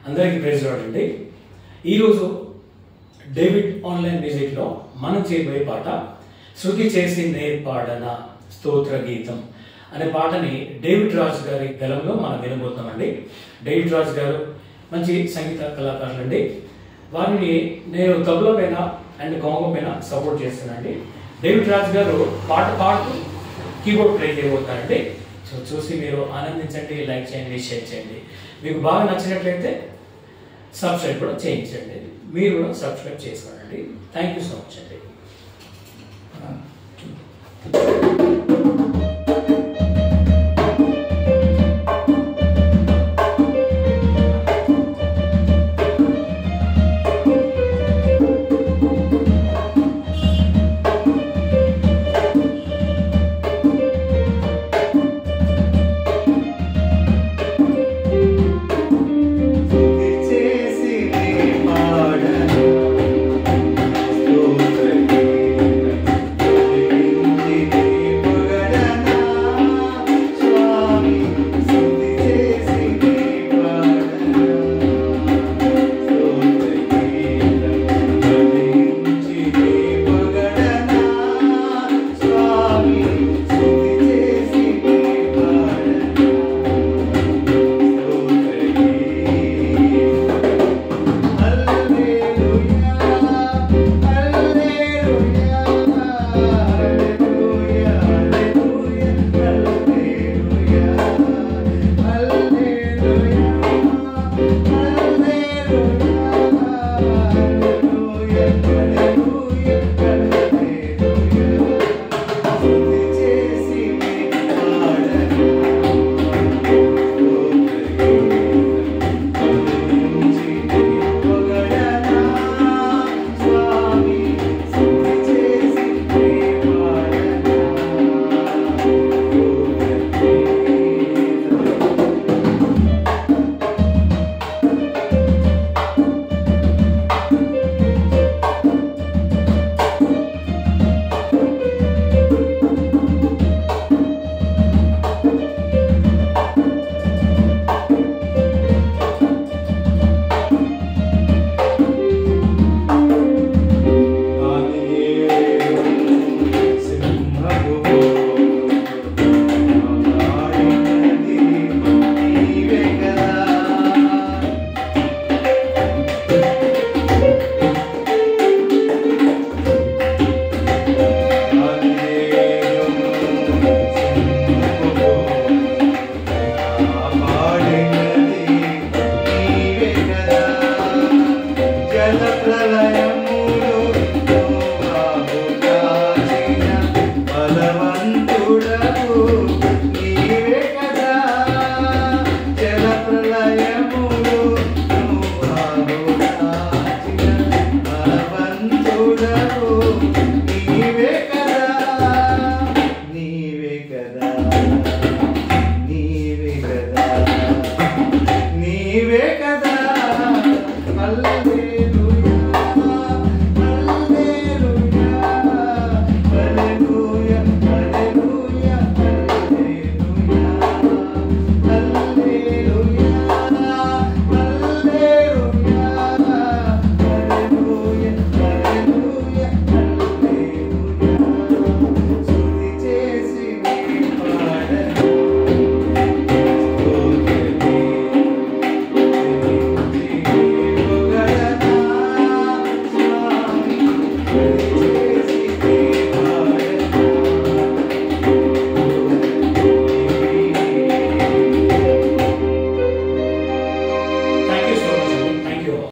అందరికీ praise lord అండి. ఈరోజు డేవిడ్ ఆన్లైన్ మ్యూజిక్లో మనం చేయబోయే పాట శృతి చేసి నే పాడన స్తోత్ర గీతం అనే పాటని డేవిడ్ రాజ్ గారి గలంలో మనం వినబోతున్నామండి. డేవిడ్ రాజ్ గారు మంచి సంగీత కళాకారులు అండి. వారిని నేను తబలా పైన అండ్ కొంగ పైన సపోర్ట్ చేస్తున్నానండి. డేవిడ్ రాజ్ గారు పాట పాడుతూ కీబోర్డ్ ప్లే చేయబోతారండి. సో చూసి మీరు ఆనందించండి, లైక్ చేయండి, షేర్ చేయండి. మీకు బాగా నచ్చినట్లయితే సబ్స్క్రైబ్ కూడా చేయించండి. మీరు కూడా సబ్స్క్రైబ్ చేసుకోండి. థ్యాంక్ యూ సో మచ్ అండి.